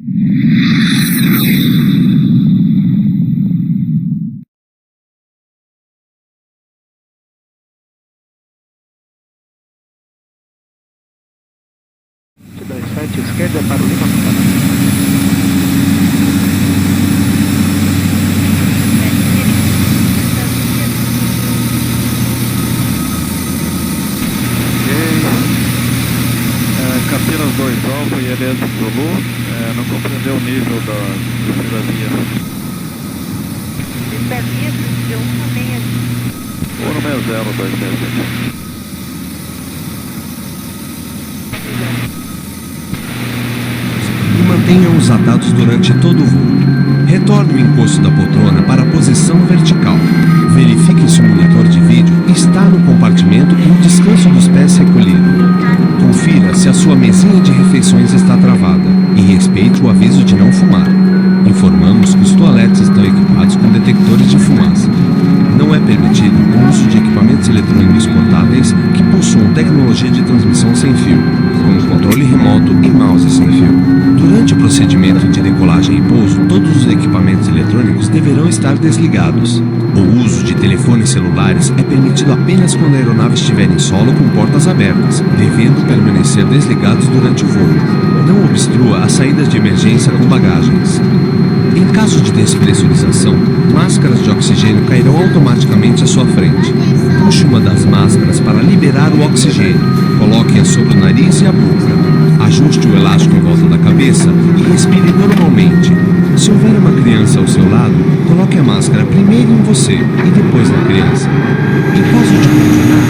727 esquerda para o Lima Santana. Campinas 2 Alfa e LS Zulu, não compreendeu o nível da terceira via. Terceira via de 1 a 16027. E mantenha-os atados durante todo o voo. Retorne o encosto da poltrona para a posição vertical. Verifique se o monitor de vídeo está no compartimento e o descanso dos pés recolhido. Confira se a sua mesinha de refeições está travada e respeite o aviso de não fumar. Informamos que os toaletes estão equipados com detectores de fumaça. Não é permitido o uso de equipamentos eletrônicos portáteis que possuam tecnologia de transmissão sem fio, como controle remoto e mouse sem fio. Durante o procedimento de decolagem e pouso, todos os equipamentos eletrônicos deverão estar desligados. O uso de telefones celulares é permitido apenas quando a aeronave estiver em solo com portas abertas, devendo permanecer desligados durante o voo. Não obstrua as saídas de emergência com bagagens. Em caso de despressurização, máscaras de oxigênio cairão automaticamente à sua frente. Puxe uma das máscaras para liberar o oxigênio. Coloque-a sobre o nariz e a boca. Ajuste o elástico em volta da cabeça e respire normalmente. Se houver uma criança ao seu lado, coloque a máscara primeiro em você e depois na criança. Em caso de funcionar,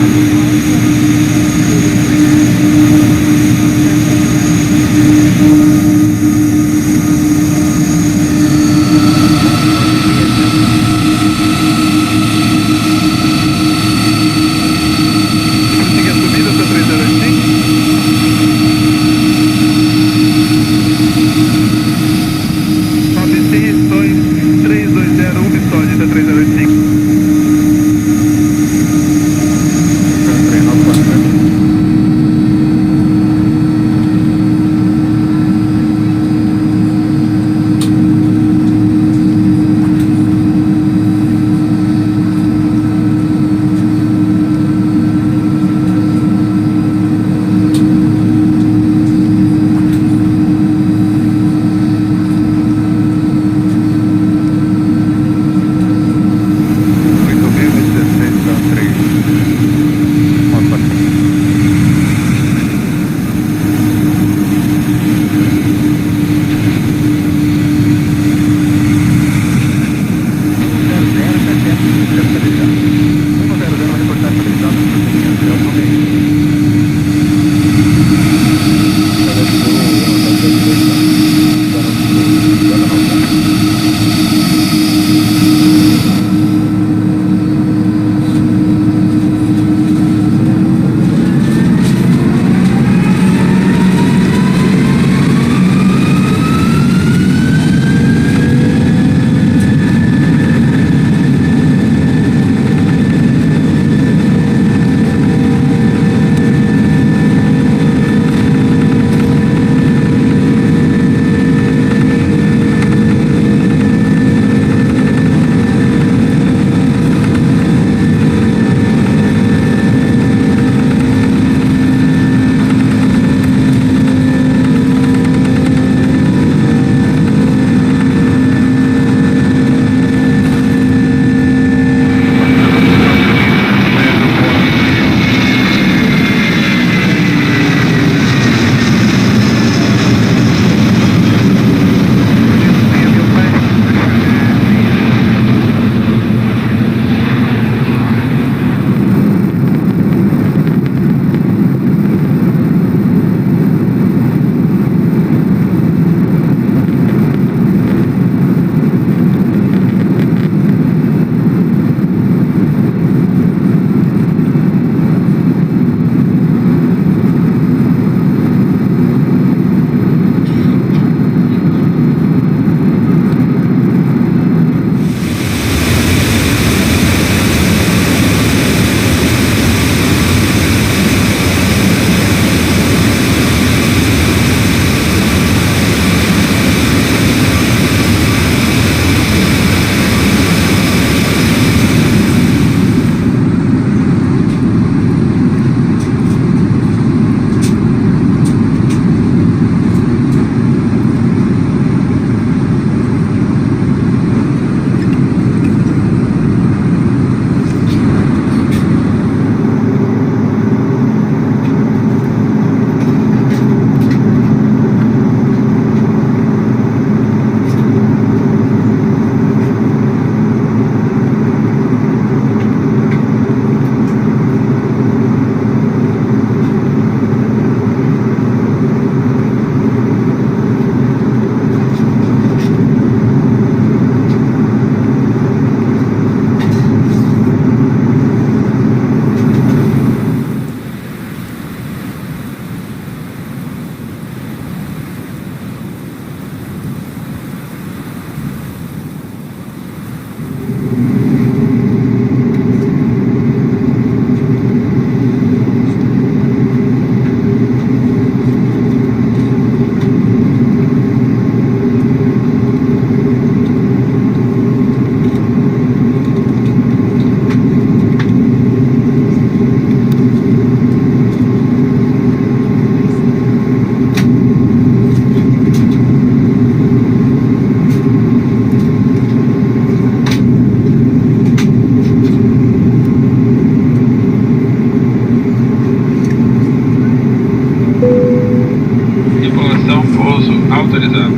Pouso autorizado.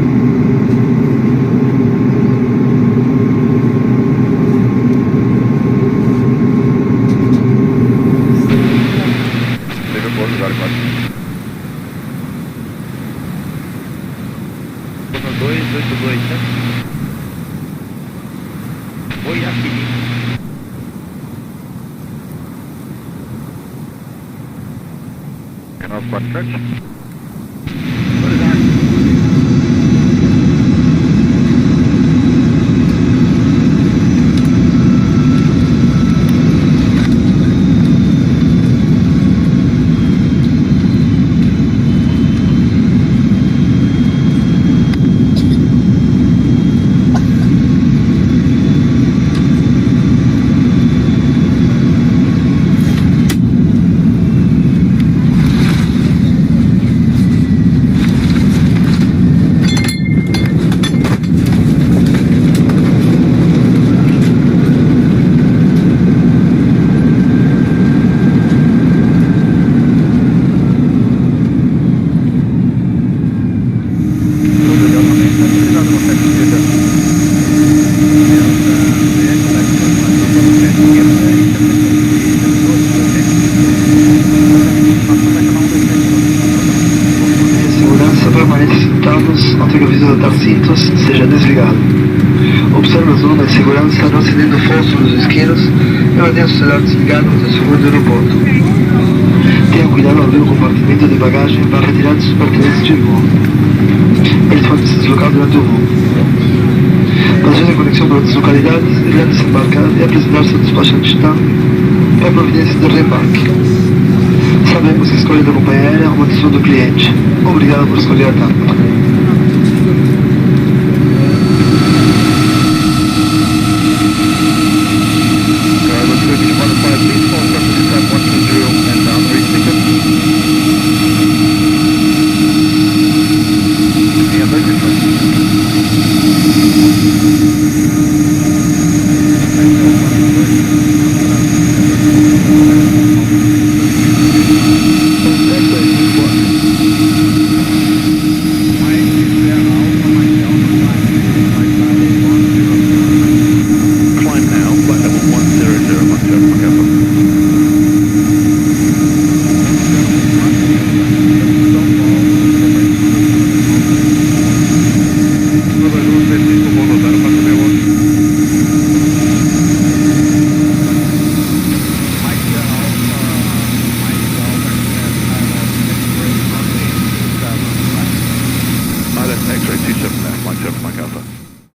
Seja pouso, 04. Turno 282, tá? Oi, aqui. É 947? Autorizado. Segurança permanece sentados até que o aviso de Tarcitos seja desligado. Observe a zona de segurança não acendendo fósforos esquinos e mantenha o celular desligado até o seguro do aeroporto. Tenha cuidado ao abrir o compartimento de bagagem para retirar os pertences de voo. Eles podem se deslocar durante o voo. Fazer a conexão para outras localidades, irá desembarcar e apresentar-se ao despachante TAM para a providência de reembarque. Sabemos que a escolha da companhia aérea é uma decisão do cliente. Obrigado por escolher a TAM.